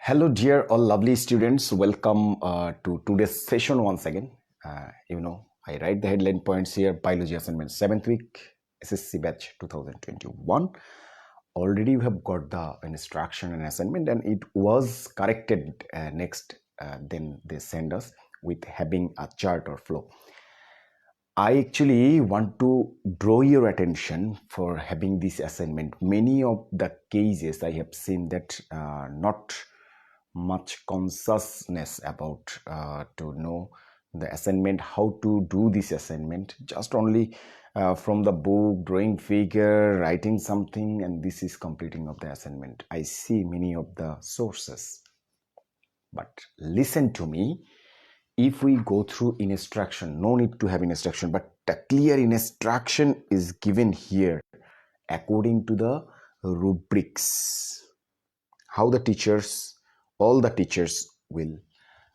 Hello, dear all lovely students. Welcome to today's session once again. I write the headline points here. Biology assignment 7th week, SSC batch 2021. Already you have got the instruction and assignment, and it was corrected next. Then they send us with having a chart or flow. I actually want to draw your attention for having this assignment. Many of the cases I have seen that not much consciousness about to know the assignment, how to do this assignment, just only from the book, drawing figure, writing something, and this is completing of the assignment. I see many of the sources, but listen to me. If we go through instruction, no need to have instruction, but the clear instruction is given here according to the rubrics. How the teachers, all the teachers will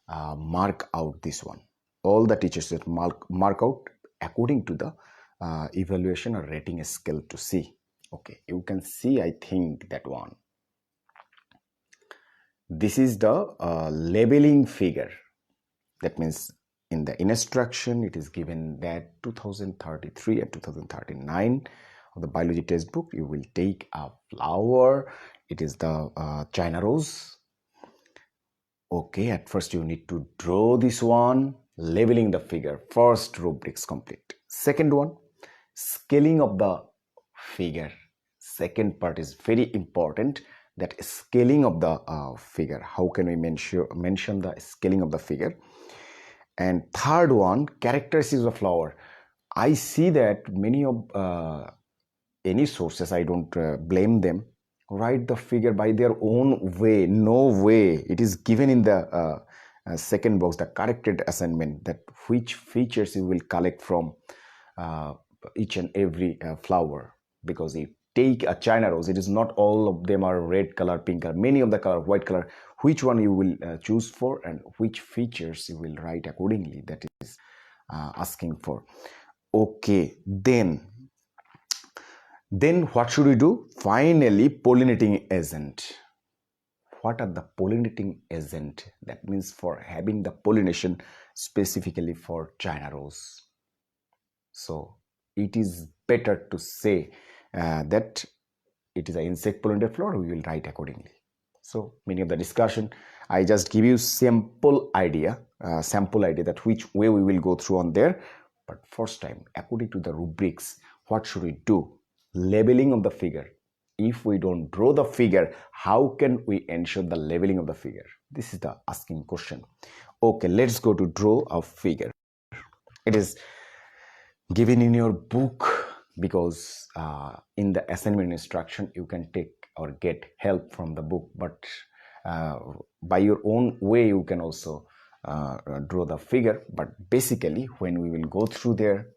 mark out this one. All the teachers will mark out according to the evaluation or rating scale to see. Okay, you can see, I think, that one. This is the labeling figure. That means in the instruction, it is given that 2033 and 2039 of the biology textbook, you will take a flower. It is the China rose. Okay, at first you need to draw this one, labeling the figure. First rubrics complete. Second one, scaling of the figure. Second part is very important, that scaling of the figure. How can we mention the scaling of the figure? And third one, characteristics of flower. I see that many of any sources, I don't blame them, write the figure by their own way. No way. It is given in the second box, the corrected assignment, that which features you will collect from each and every flower. Because if take a China rose, it is not all of them are red color, pink color, many of the color, white color. Which one you will choose for and which features you will write accordingly, that is asking for. Okay, then what should we do? Finally, pollinating agent. What are the pollinating agent? That means for having the pollination specifically for China rose. So it is better to say that it is an insect pollinated flower. We will write accordingly. So many of the discussion, I just give you sample idea that which way we will go through on there. But first time, according to the rubrics, what should we do? Labeling of the figure. If we don't draw the figure, how can we ensure the labeling of the figure? This is the asking question. Okay, let's go to draw a figure. It is given in your book, because in the assignment instruction you can take or get help from the book, but by your own way you can also draw the figure. But basically when we will go through there,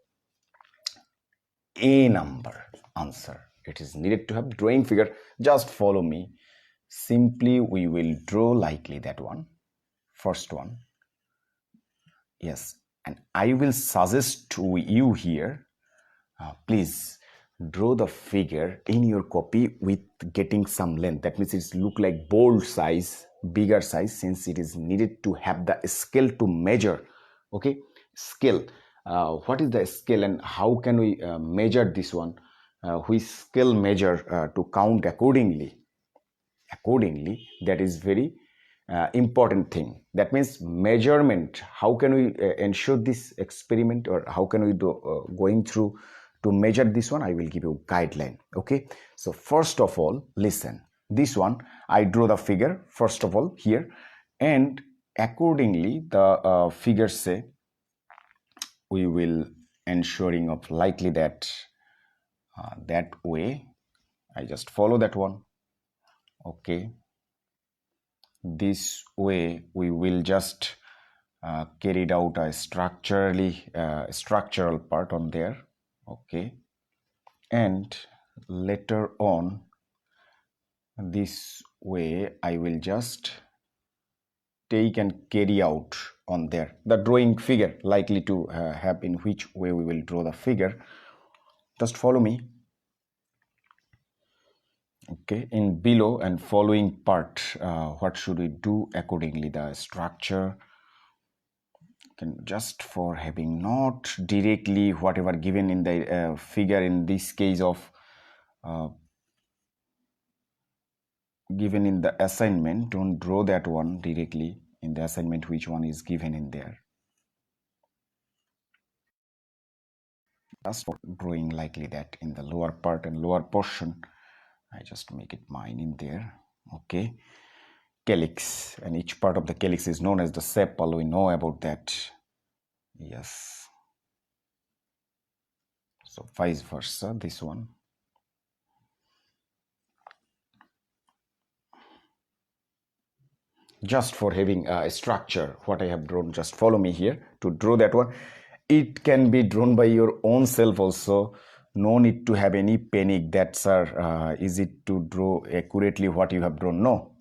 a number answer, it is needed to have drawing figure. Just follow me. Simply we will draw likely that one, first one. Yes, and I will suggest to you here, please draw the figure in your copy with getting some length. That means it's look like bold size, bigger size, since it is needed to have the scale to measure. Okay, scale. What is the scale and how can we measure this one? We scale measure to count accordingly. That is very important thing. That means measurement. How can we ensure this experiment, or how can we do going through to measure this one? I will give you a guideline. Okay, so first of all, listen, this one I draw the figure first of all here, and accordingly the figures say we will ensuring of likely that that way. I just follow that one. Okay, this way we will just carried out a structural part on there. Okay, and later on this way I will just take and carry out on there the drawing figure, likely to have in which way we will draw the figure. Just follow me. Okay, in below and following part, what should we do accordingly? The structure can just for having not directly whatever given in the figure, in this case of given in the assignment, don't draw that one directly in the assignment which one is given in there. Just for drawing likely that in the lower part and lower portion, I just make it mine in there. Okay, calyx, and each part of the calyx is known as the sepal. We know about that. Yes, so vice versa, this one. Just for having a structure, what I have drawn, just follow me here to draw that one. It can be drawn by your own self also. No need to have any panic that, sir, is it to draw accurately what you have drawn? No,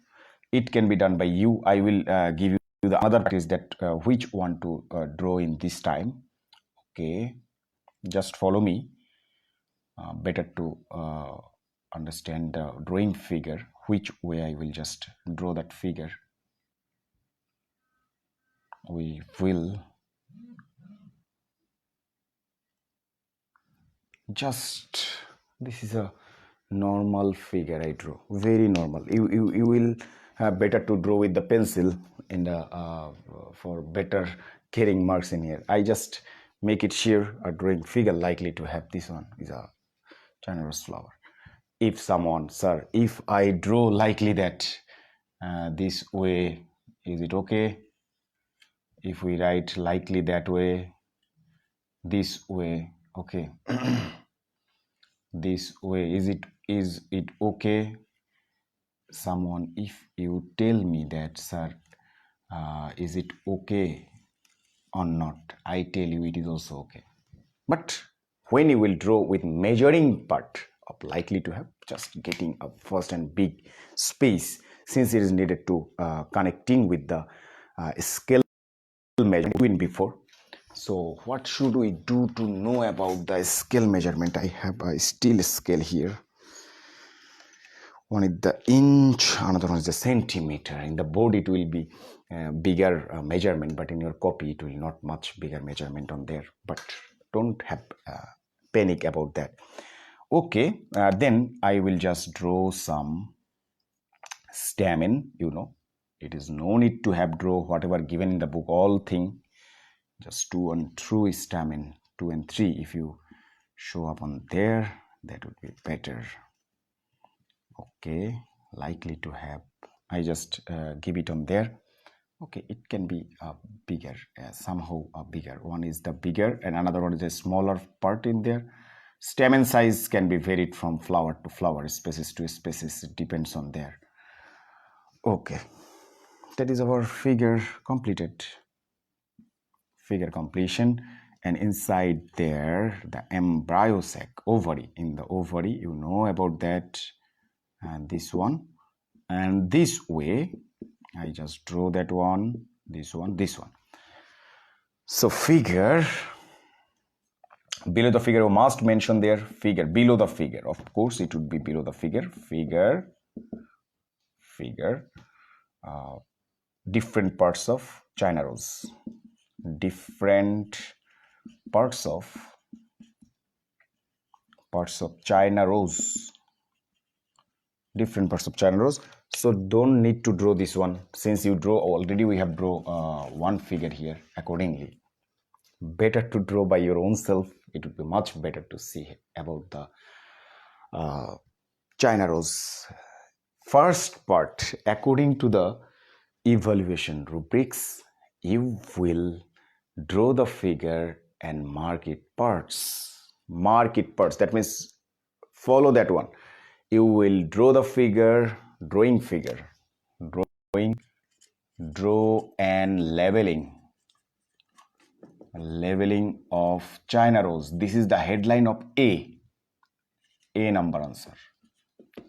it can be done by you. I will give you the other practice that which one to draw in this time. Okay, just follow me. Better to understand the drawing figure, which way I will just draw that figure. We will just, this is a normal figure I draw, very normal. You will have better to draw with the pencil in the for better carrying marks in here. I just make it sheer a drawing figure likely to have this one is a China rose flower. If someone, sir, if I draw likely that this way, is it okay? If we write likely that way, this way, okay. This way, is it okay? Someone, if you tell me that, sir, is it okay or not, I tell you it is also okay. But when you will draw with measuring part of likely to have, just getting a first and big space, since it is needed to connecting with the scale measurement before. So what should we do to know about the scale measurement? I have a steel scale here. One is the inch, another one is the centimeter. In the board it will be bigger measurement, but in your copy it will not much bigger measurement on there. But don't have panic about that. Okay, then I will just draw some stamen. You know, it is no need to have draw whatever given in the book, all thing. Just 2 and 3 stamen, 2 and 3. If you show up on there, that would be better. Okay, likely to have, I just give it on there. Okay, it can be bigger, somehow bigger. One is the bigger and another one is a smaller part in there. Stamen size can be varied from flower to flower, species to species, it depends on there. Okay, that is our figure completed. Figure completion. And inside there, the embryo sac, ovary. In the ovary, you know about that. And this one, and this way I just draw that one, this one, this one. So figure, below the figure, we must mention there figure, below the figure, of course it would be below the figure, different parts of China rose, different parts of China rose, different parts of China rose. So don't need to draw this one, since you draw already, we have draw one figure here accordingly. Better to draw by your own self, it would be much better to see about the China rose. First part, according to the evaluation rubrics, you will draw the figure and mark it parts. Mark it parts, that means follow that one. You will draw the figure, drawing figure, draw and leveling of China rose. This is the headline of A number answer,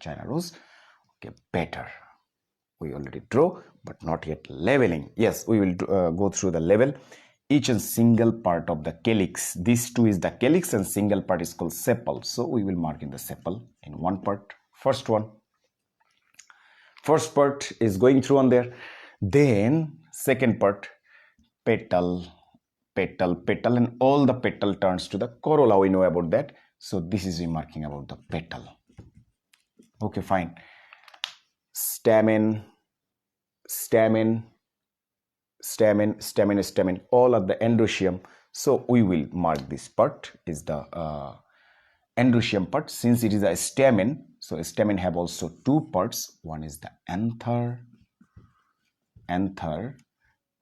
China rose. Okay, better. We already draw, but not yet leveling. Yes, we will go through the level. Each and single part of the calyx. This two is the calyx and single part is called sepal. So we will mark in the sepal in one part. First one, First part is going through on there. Then second part, petal, petal, petal, and all the petal turns to the corolla. We know about that. So this is remarking about the petal. Okay, fine. Stamen, stamen, stamen, stamen, stamen, all of the endoecium. So we will mark this part is the endoecium part. Since it is a stamen, so stamen have also two parts. One is the anther,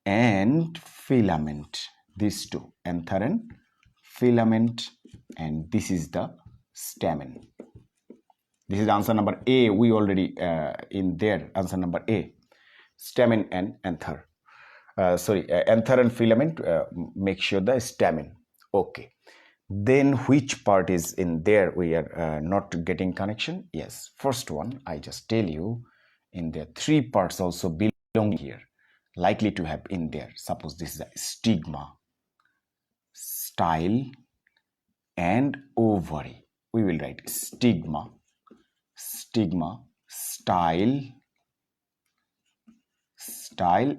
and filament. These two, anther and filament, and this is the stamen. This is answer number A. We already in there, answer number A, stamen and anther. Anther and filament, make sure the stamen. Okay. Then which part is in there we are not getting connection? Yes, first one I just tell you, in there three parts also belong here, likely to have in there. Suppose this is a stigma, style, and ovary. We will write stigma, style,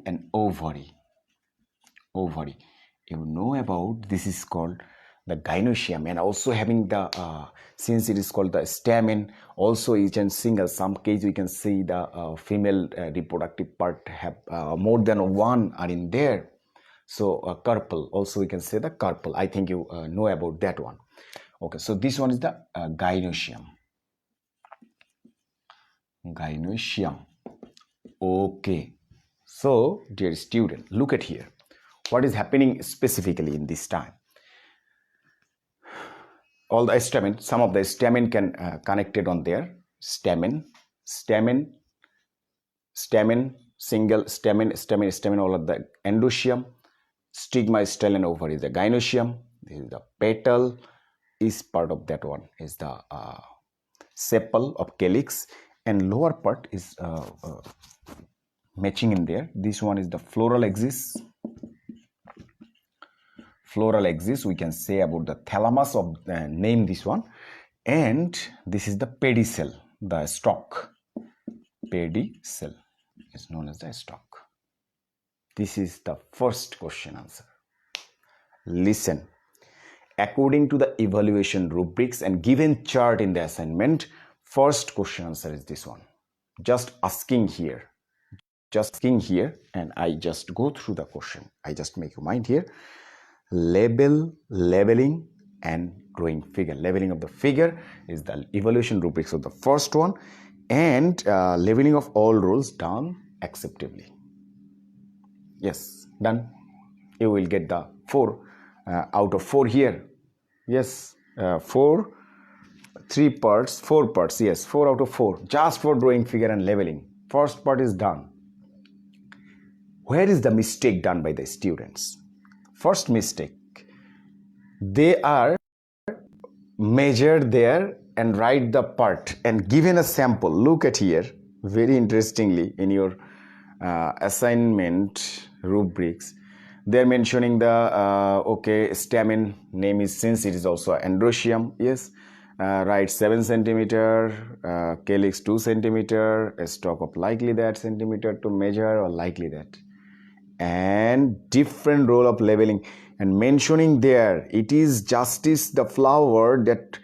and ovary. You know about this is called the gynoecium, and also having the since it is called the stamen, also each and single, some case we can see the female reproductive part have more than one are in there. So carpel, also we can say the carpel. I think you know about that one. Okay, so this one is the gynoecium. Okay, so dear student, look at here what is happening specifically in this time. All the stamen, some of the stamen can connected on there. Stamen, single stamen, all of the endoecium. Stigma, style, and ovary is the gynoecium. This is the petal, is part of that one is the sepal of calyx, and lower part is matching in there. This one is the floral axis. We can say about the thalamus of name this one, and this is the pedicel, the stalk. Pedicel is known as the stalk. This is the first question answer. Listen, according to the evaluation rubrics and given chart in the assignment, first question answer is this one. Just asking here, and I just go through the question. I just make your mind here. Leveling, and drawing figure. Leveling of the figure is the evaluation rubrics of the first one, and leveling of all roles done acceptably. Yes, done. You will get the 4 out of 4 here. Yes, 4 parts. Yes, 4 out of 4 just for drawing figure and leveling. First part is done. Where is the mistake done by the students? First mistake, they are measured there and write the part and given a sample. Look at here, very interestingly in your assignment rubrics, they're mentioning the stamen name is, since it is also endoecium. Yes, write 7 centimeter, calyx 2 centimeter, a stalk of likely that centimeter to measure, or likely that, and different role of leveling, and mentioning there it is justice the flower that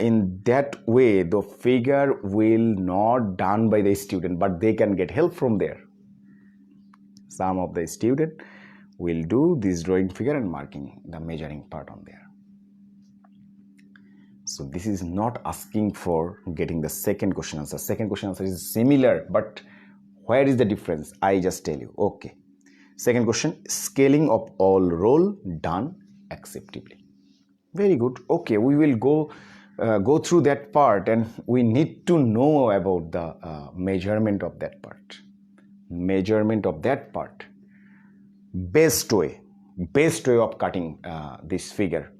in that way the figure will not done by the student, but they can get help from there. Some of the student will do this drawing figure and marking the measuring part on there. So this is not asking for getting the second question answer. Second question answer is similar, but where is the difference? I just tell you. Okay. Second question, scaling of all role done acceptably. Very good. Okay, we will go through that part, and we need to know about the measurement of that part. Best way of cutting this figure.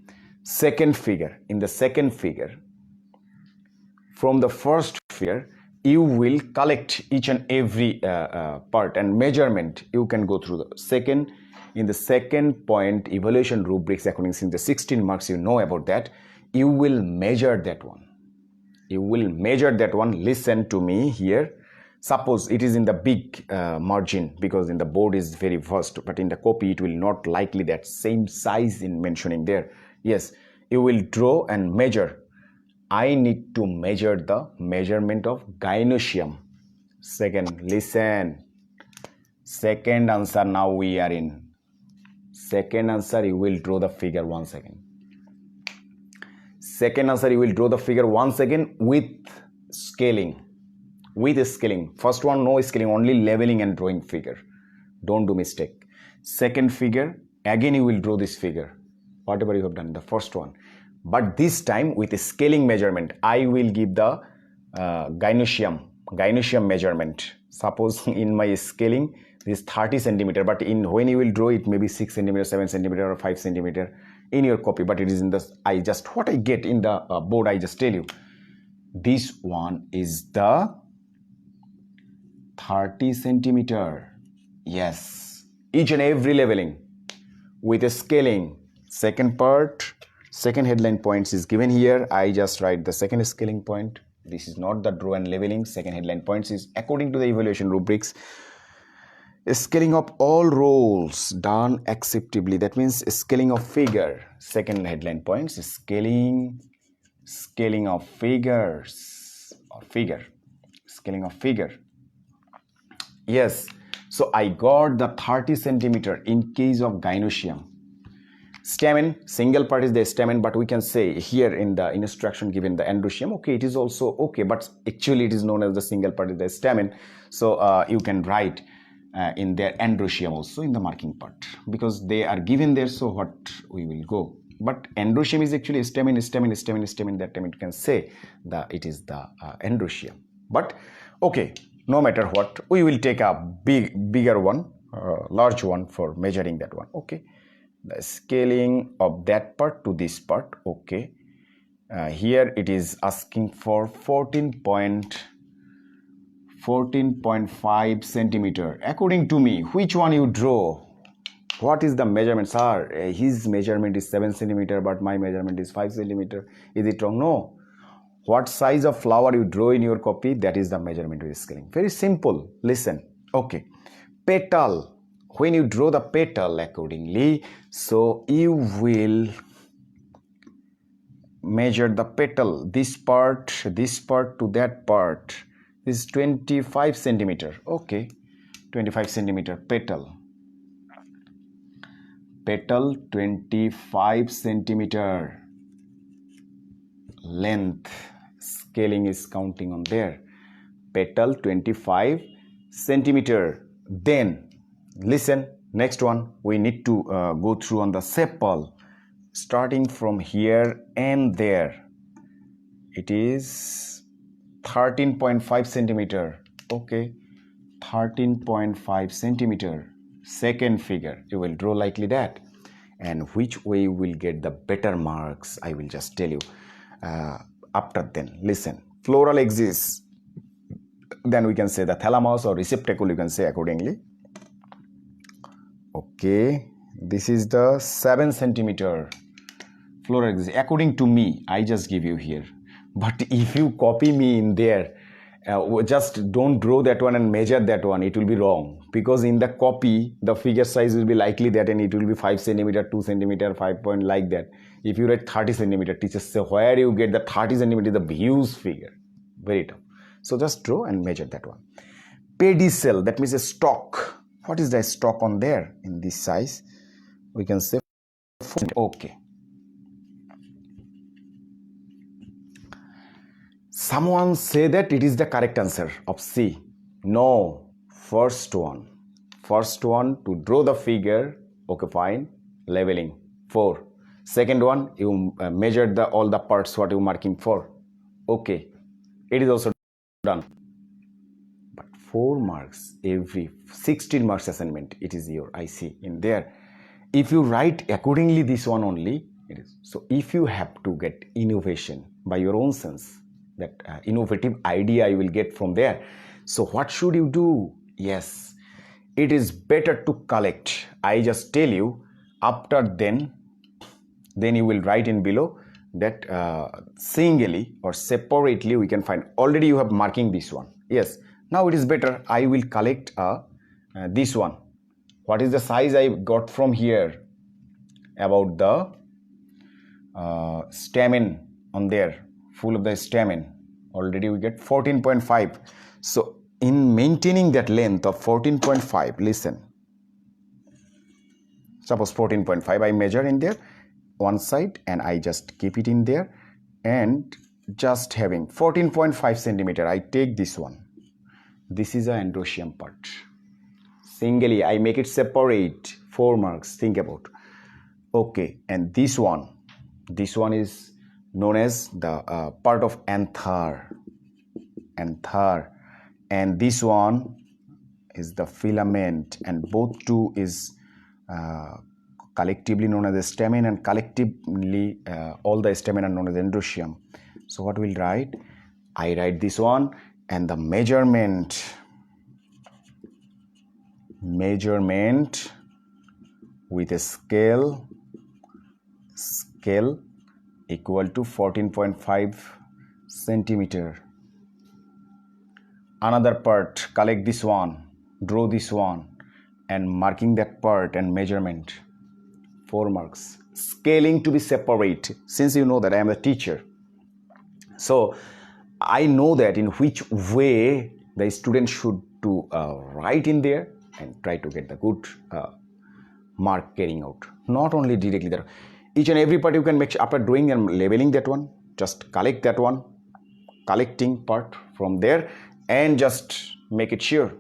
In the second figure, from the first figure, you will collect each and every part, and measurement you can go through the second. In the second point, evaluation rubrics according to the 16 marks, you know about that. You will measure that one. Listen to me here. Suppose it is in the big margin, because in the board is very vast, but in the copy it will not likely that same size in mentioning there. Yes, you will draw and measure. I need to measure the measurement of gynoecium. Second, listen. Second answer, now we are in. Second answer, you will draw the figure once again. Second answer, you will draw the figure once again with scaling. With scaling. First one, no scaling, only leveling and drawing figure. Don't do mistake. Second figure, again you will draw this figure. Whatever you have done, the first one. But this time with a scaling measurement, I will give the gynoecium measurement. Suppose in my scaling, this 30 centimeter, but in when you will draw it, maybe 6 centimeter, 7 centimeter, or 5 centimeter in your copy. But it is in the, what I get in the board, I just tell you. This one is the 30 centimeter. Yes, each and every leveling with a scaling. Second part, second headline points is given here. I just write the second scaling point. This is not the draw and leveling. Second headline points is according to the evaluation rubrics. Scaling of all roles done acceptably. That means scaling of figure. Second headline points is scaling of figures or figure. Scaling of figure. Yes, so I got the 30 centimeter in case of gynoecium. Stamen, single part is the stamen, but we can say here in the instruction given the androecium, okay, it is also okay, but actually it is known as the single part is the stamen. So you can write in their androecium also in the marking part, because they are given there, so what we will go. But androecium is actually stamen, that time it can say that it is the androecium. But okay, no matter what, we will take a bigger one, large one for measuring that one. Okay, the scaling of that part to this part. Okay, here it is asking for 14.5 centimeter. According to me, which one you draw? What is the measurement? Sir, his measurement is 7 centimeter, but my measurement is 5 centimeter. Is it wrong? No. What size of flower you draw in your copy, that is the measurement with scaling. Very simple. Listen. Okay. Petal. When you draw the petal accordingly, so you will measure the petal. This part to that part. This is 25 centimeter. Okay. 25 centimeter petal. Petal 25 centimeter. Length. Scaling is counting on there. Petal 25 centimeter. Then listen, next one we need to go through on the sepal, starting from here and there. It is 13.5 centimeter. Okay, 13.5 centimeter. Second figure you will draw likely that, and which way you will get the better marks I will just tell you after. Then listen, floral axis, then we can say the thalamus or receptacle, you can say accordingly. Okay, this is the 7 centimeter floral axis according to me. I just give you here, but if you copy me in there, just don't draw that one and measure that one, it will be wrong, because in the copy the figure size will be likely that, and it will be 5 centimeter, 2 centimeter, 5 point like that. If you write 30 centimeter, teachers say where you get the 30 centimeter, the huge figure, very tough. So just draw and measure that one. Pedicel, that means a stalk. What is the stalk on there in this size? We can say 4. Okay. Someone say that it is the correct answer of C. No, first one to draw the figure. Okay, fine, leveling 4. Second one, you measured the all the parts what you marking for. Okay, it is also done. But 4 marks every 16 marks assignment, it is your IC in there. If you write accordingly this one only, it is. So if you have to get innovation by your own sense, that innovative idea you will get from there, so what should you do? Yes, it is better to collect. I just tell you, after then you will write in below that singly or separately we can find. Already you have marking this one. Yes, Now it is better. I will collect this one. What is the size I got from here about the stamen on there, full of the stamen? Already we get 14.5. So in maintaining that length of 14.5, listen, suppose 14.5 I measure in there one side and I just keep it in there, and just having 14.5 centimeter, I take this one. This is an androecium part. Singly I make it separate, 4 marks, think about. Okay, and this one is known as the part of anther, and this one is the filament, and both two is collectively known as the stamen, and collectively all the stamen are known as androecium. So what we'll write? I write this one, and the measurement with a scale equal to 14.5 centimeter. Another part, collect this one, draw this one, and marking that part and measurement, 4 marks. Scaling to be separate. Since you know that I am a teacher, so I know that in which way the student should to write in there and try to get the good mark carrying out. Not only directly there, each and every part you can make sure after drawing and labeling that one, just collect that one, collecting part from there, and just make it sure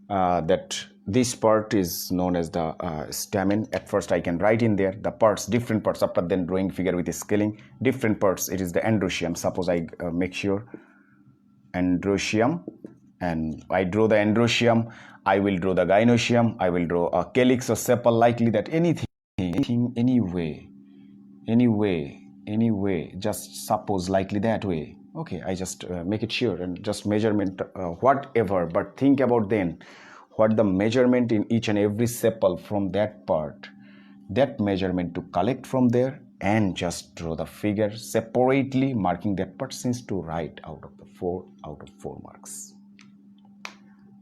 that this part is known as the stamen. At first I can write in there the parts, different parts, after then drawing figure with the scaling, different parts. It is the androecium. Suppose I make sure androecium, and I draw the androecium, I will draw the gynoecium, I will draw a calyx or sepal, likely that anything, anyway, just suppose likely that way. Okay, I just make it sure, and just measurement whatever, but think about then what the measurement in each and every sepal from that part, that measurement to collect from there, and just draw the figure separately, marking that part, since to write out of 4 marks.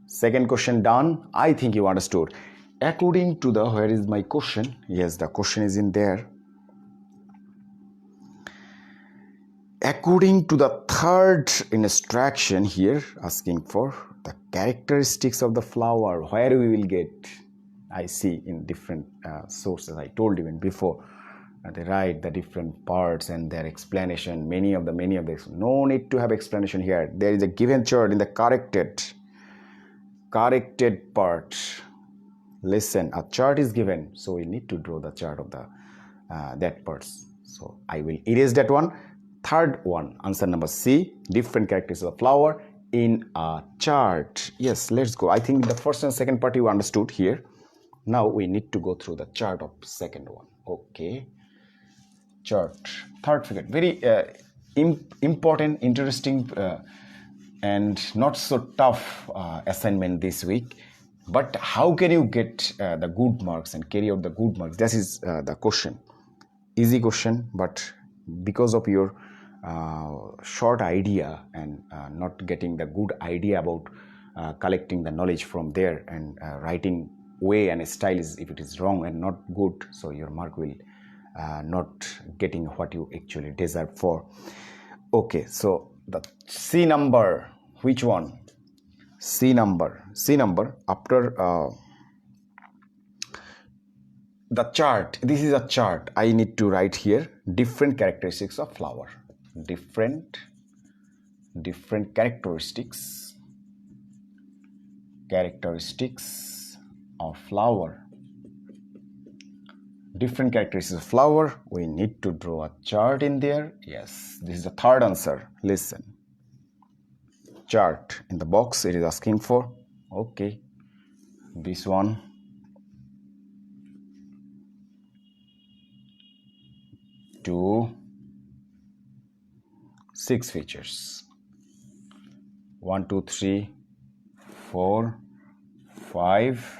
Second question done. I think you understood. According to the, where is my question? Yes, the question is in there. According to the third instruction here, asking for the characteristics of the flower, where we will get, I see in different sources, I told you even before, they write the different parts and their explanation, many of the, no need to have explanation here. There is a given chart in the corrected part. Listen, a chart is given, so we need to draw the chart of the that parts. So I will erase that one. Third one, answer number C, different characteristics of the flower in a chart. Yes, let's go. I think the first and second part you understood here. Now we need to go through the chart of second one. Okay, chart, third figure, very important, interesting and not so tough assignment this week. But how can you get the good marks and carry out the good marks? That is the question. Easy question, but because of your short idea and not getting the good idea about collecting the knowledge from there, and writing way and style is, if it is wrong and not good, so your mark will not getting what you actually deserve for. Okay, so the C number, which one? C number, after the chart, this is a chart. I need to write here different characteristics of flower, different characteristics of flower, different characteristics of flower. We need to draw a chart in there. Yes, this is the third answer. Listen, chart in the box it is asking for. Okay, this one, 2, 6 features, 1, 2, 3, 4, 5,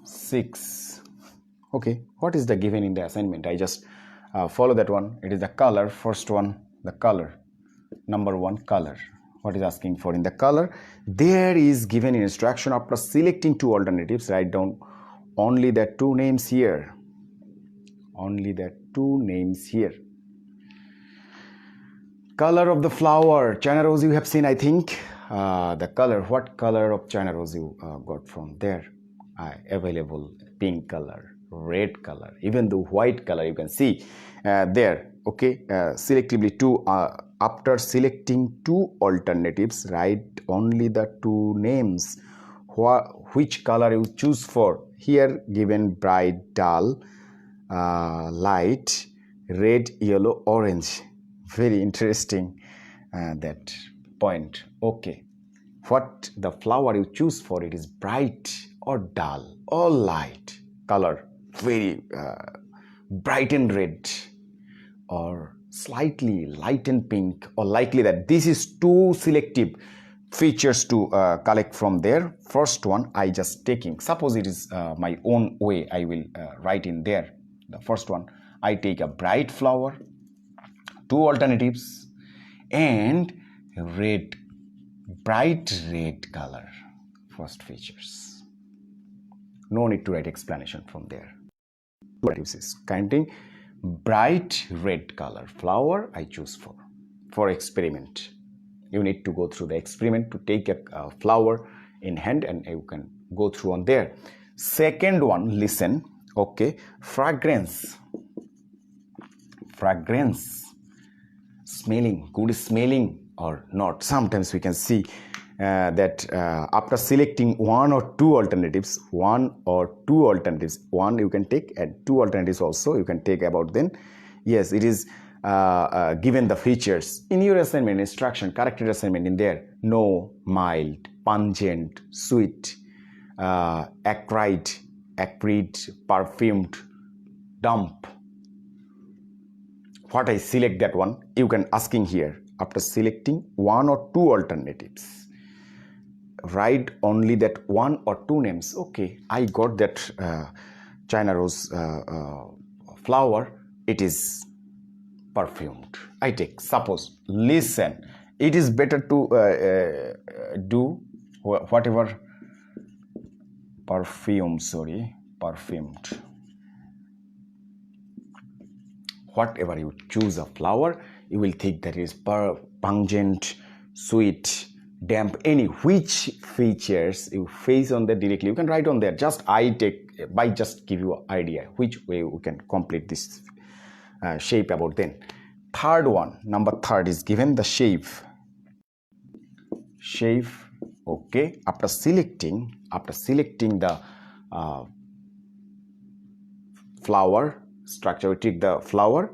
6. Okay, what is the given in the assignment? I just follow that one. It is the color. First one, the color. Number 1, color. What is asking for in the color? There is given instruction after selecting two alternatives. Write down only the two names here. Only the two names here. Color of the flower. China rose you have seen, I think. The color. What color of China rose you got from there? Available pink color, red color, even the white color you can see there. Okay, selectively two. After selecting two alternatives, write only the two names. Which color you choose for? Here given bright, dull, light, red, yellow, orange. Very interesting that point. Okay, what the flower you choose for, it is bright or dull or light color, very bright and red or slightly light and pink, or likely that. This is two selective features to collect from there. First one I just taking, suppose it is my own way, I will write in there. The first one, I take a bright flower, two alternatives, and red, bright red color. First features. No need to write explanation from there. Two alternatives is counting bright red color flower I choose for experiment. You need to go through the experiment to take a flower in hand, and you can go through on there. Second one, listen. Okay, fragrance. Fragrance. Smelling, good smelling or not. Sometimes we can see that after selecting one or two alternatives, one you can take, and two alternatives also you can take about then. Yes, it is given the features in your assignment instruction, corrected assignment in there. No, mild, pungent, sweet, acrid, perfumed, damp. What I select that one, you can asking here. After selecting one or two alternatives, write only that one or two names. Okay, I got that China rose flower, it is perfumed. I take, suppose, listen, it is better to do whatever perfumed. Whatever you choose a flower, you will think that is pungent, sweet, damp, any which features you face on there directly. You can write on there. Just I take by just give you an idea which way we can complete this shape about then. Third one, number third is given the shape. Shape. Okay. After selecting the flower structure, we take the flower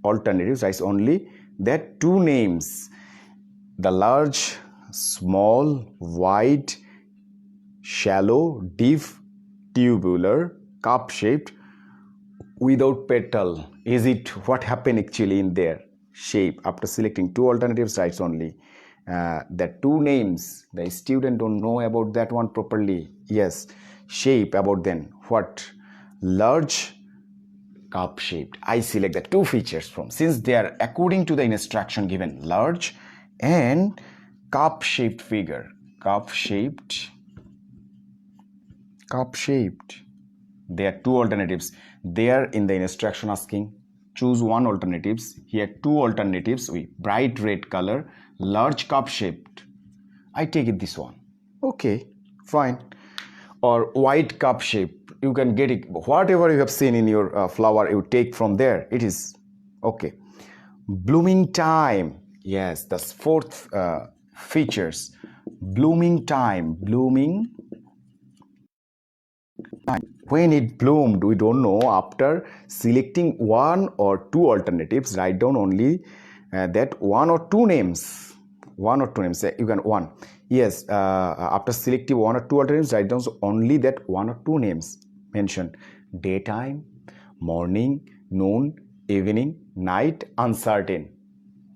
alternatives, write only that two names. The large, small, wide, shallow, deep, tubular, cup-shaped, without petal. Is it what happened actually in their shape? After selecting two alternatives, writes only the two names. The student don't know about that one properly. Yes, shape about then what? Large, cup-shaped. I select the two features from, since they are according to the instruction given, large and cup-shaped figure. Cup-shaped. There are two alternatives. There in the instruction asking, choose one alternatives. Here two alternatives with bright red color, large cup-shaped. I take it this one. Okay, fine. Or white cup-shaped. You can get it, whatever you have seen in your flower, you take from there. It is okay. Blooming time. Yes, the fourth features. Blooming time. Blooming time. When it bloomed, we don't know. After selecting one or two alternatives, write down only that one or two names. One or two names. You can one. Yes, after selecting one or two alternatives, write down only that one or two names. Mention daytime, morning, noon, evening, night, uncertain.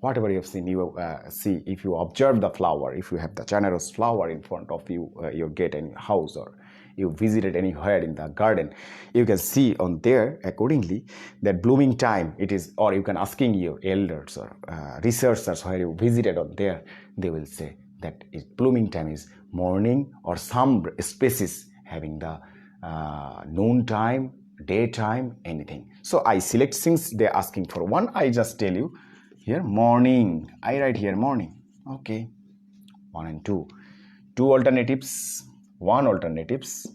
Whatever you have seen, you see, if you observe the flower, if you have the China rose flower in front of you, you get in your house or you visited anywhere in the garden, you can see on there accordingly that blooming time it is, or you can asking your elders or researchers where you visited on there, they will say that blooming time is morning, or some species having the noon time, daytime, anything. So I select, since they're asking for one, I just tell you here morning. I write here morning. Okay, 1 and 2. Two alternatives, one alternatives,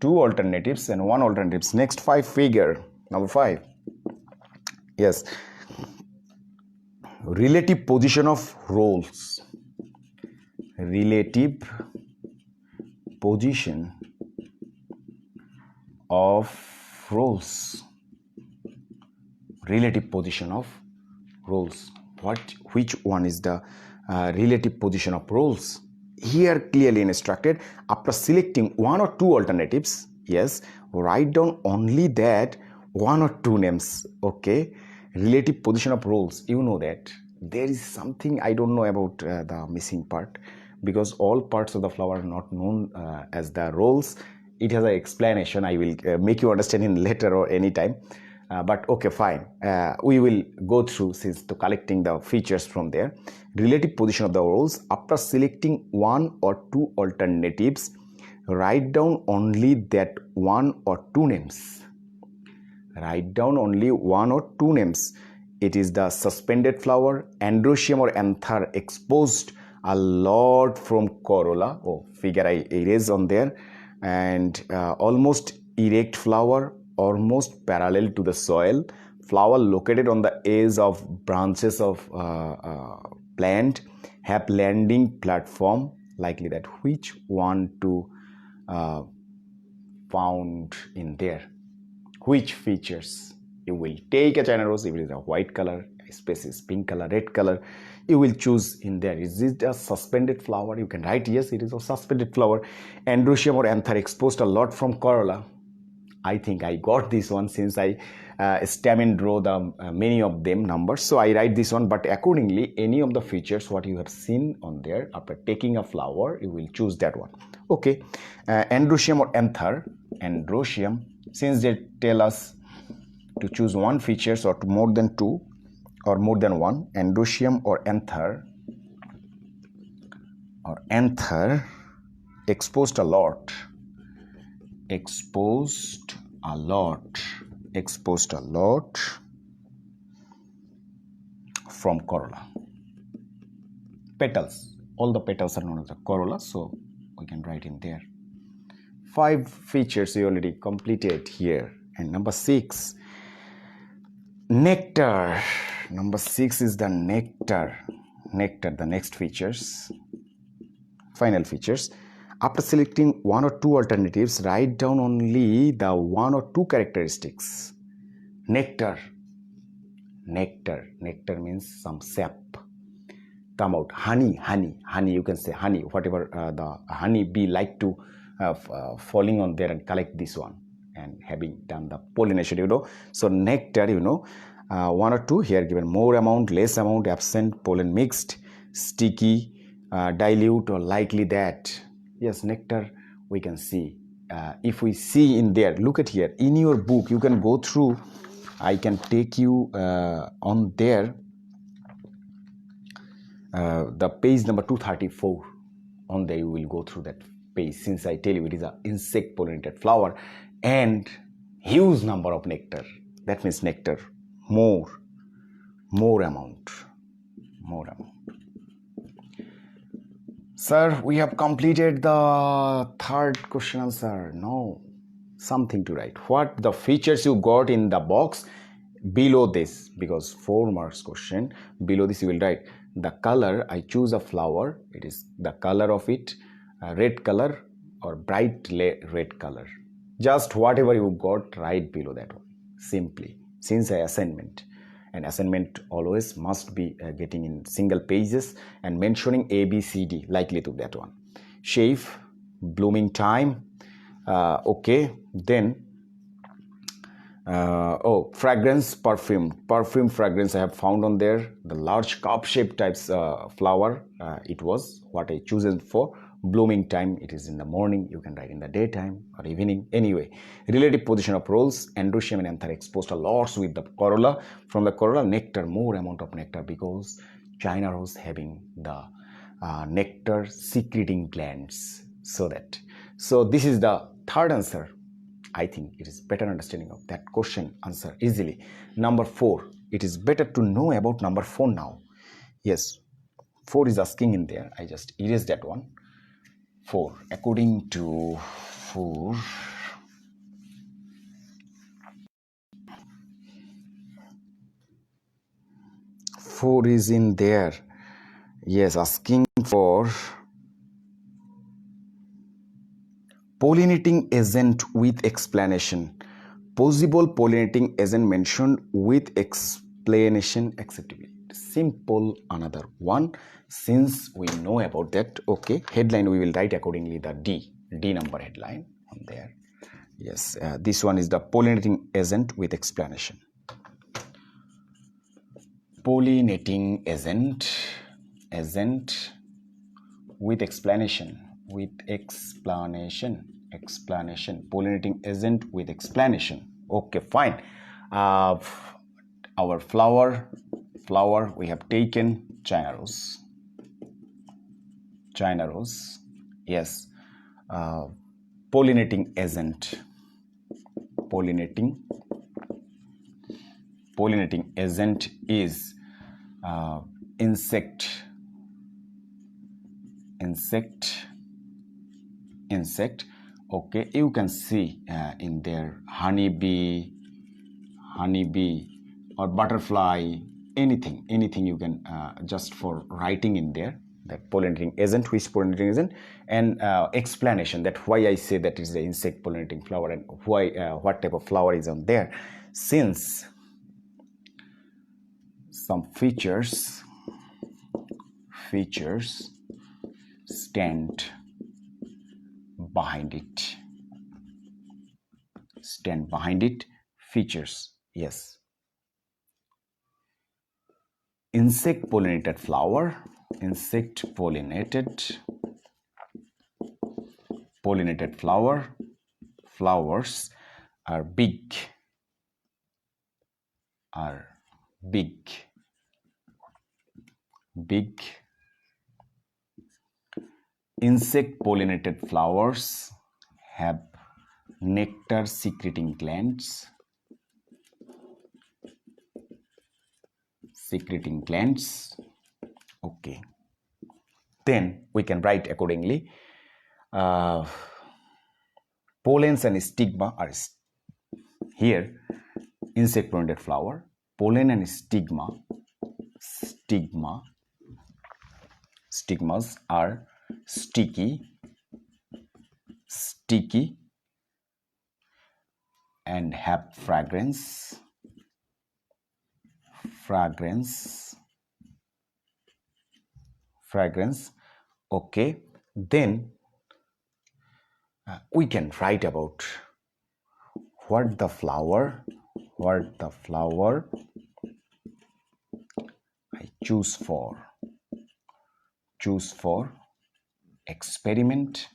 two alternatives, and one alternatives. Next 5 figure, number 5. Yes, relative position of roles. Relative position of roles. Relative position of roles. Which one is the relative position of roles? Here clearly instructed, after selecting one or two alternatives, yes, write down only that one or two names. Okay, relative position of roles. You know that there is something I don't know about the missing part, because all parts of the flower are not known as the roles. It has an explanation. I will make you understand in later or any time. But okay, fine. We will go through since to collecting the features from there. Relative position of the roles. After selecting one or two alternatives, write down only that one or two names. Write down only one or two names. It is the suspended flower, androecium or anther, exposed a lot from corolla. Oh, figure I erase on there. And almost erect flower, almost parallel to the soil, flower located on the edge of branches of plant, have landing platform, likely that which one to found in there. Which features? You will take a China rose, if it is a white color, species pink color, red color, you will choose in there. Is it a suspended flower? You can write yes, it is a suspended flower. Androecium or anther, exposed a lot from corolla. I think I got this one since I stem and draw the many of them numbers. So I write this one, but accordingly any of the features what you have seen on there, after taking a flower, you will choose that one. Okay, androecium or anther. Androecium, since they tell us to choose one features or to more than two or more than one, androecium or anther exposed a lot. Exposed a lot from corolla. Petals, all the petals are known as the corolla, so we can write in there. 5 features we already completed here. And number 6, nectar. Number 6 is the nectar. Nectar, the next features, final features. After selecting one or two alternatives, write down only the one or two characteristics. Nectar. Nectar means some sap come out. Honey, you can say honey, whatever the honey bee like to falling on there and collect this one and having done the pollination, you know. So nectar, you know, one or two here given, more amount, less amount, absent, pollen mixed, sticky, dilute, or likely that. Yes, nectar we can see. If we see in there, look at here in your book, you can go through. I can take you on there, the page number 234. On there you will go through that page, since I tell you it is an insect pollinated flower and huge number of nectar. That means nectar more amount. Sir, we have completed the third question answer. No, something to write. What the features you got in the box below this, because 4 marks question. Below this you will write the color. I choose a flower. It is the color of it, red color or bright red color. Just whatever you got, write below that one. Simply, since I assignment. And assignment always must be getting in single pages and mentioning A, B, C, D, likely to that one. Shape, blooming time, okay. Then fragrance, perfume fragrance I have found on there. The large cup shape types flower, it was what I chosen for. Blooming time, it is in the morning. You can write in the daytime or evening. Anyway, relative position of roles. Androecium and anther exposed a lot with the corolla. From the corolla, nectar, more amount of nectar, because China rose having the nectar secreting glands. So this is the third answer. I think it is better understanding of that question answer easily. Number 4. It is better to know about number 4 now. Yes, 4 is asking in there. I just erased that one. 4. According to 4. 4 is in there. Yes, asking for pollinating agent with explanation. Possible pollinating agent mentioned with explanation acceptable. Simple another one. Since we know about that, okay, headline we will write accordingly the D number headline on there. Yes, this one is the pollinating agent with explanation. Pollinating agent with explanation. Pollinating agent with explanation. Okay, fine. Our flower we have taken China rose. Yes. Pollinating agent. Pollinating agent is insect. Okay, you can see in there honeybee or butterfly, anything you can just for writing in there that pollinating agent, which pollinating agent, and explanation that why I say that is the insect pollinating flower and why what type of flower is on there, since some features stand behind it. Features, yes. Insect pollinated flower. Insect pollinated flowers are big. Insect pollinated flowers have nectar secreting glands. Okay, then we can write accordingly. Pollens and stigma are here. Insect pollinated flower, pollen and stigmas are sticky and have fragrance. Okay, then we can write about what the flower I choose for experiment.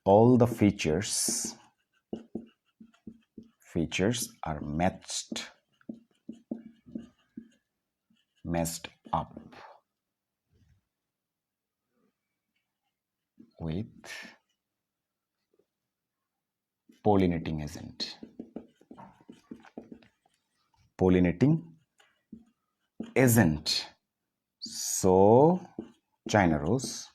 All the features are matched up with pollinating agent. So China rose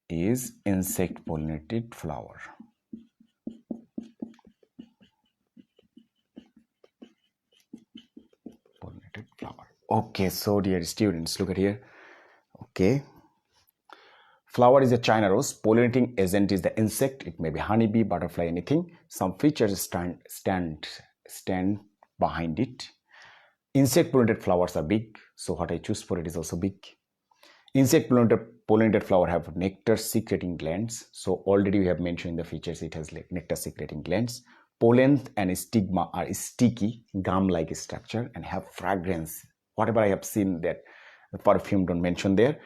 is insect pollinated flower. Okay, so dear students, look at here. Okay, flower is a China rose. Pollinating agent is the insect. It may be honeybee, butterfly, anything. Some features stand behind it. Insect pollinated flowers are big, so what I choose for it is also big. Insect pollinated flower have nectar secreting glands. So already we have mentioned the features. It has like nectar secreting glands. Pollen and stigma are sticky, gum-like structure and have fragrance. whatever I have seen that the perfume don't mention there.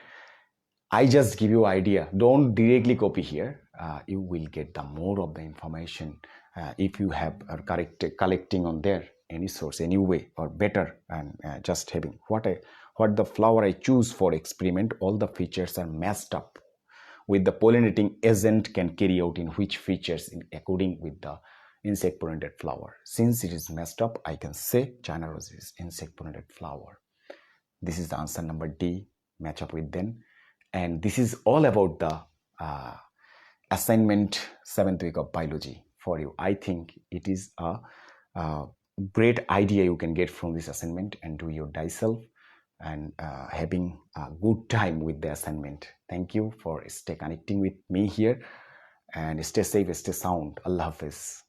I just give you idea. Don't directly copy here. You will get the more of the information if you have collecting on there any source, any way, or better, and just having what the flower I choose for experiment. All the features are matched up with the pollinating agent can carry out in which features in according with the insect pollinated flower. Since it is messed up, I can say China rose is insect pollinated flower. This is the answer number D. Match up with them. And this is all about the assignment 7th week of biology for you. I think it is a great idea you can get from this assignment and do your thyself and having a good time with the assignment. Thank you for stay connecting with me here and stay safe, stay sound. Allah Hafiz.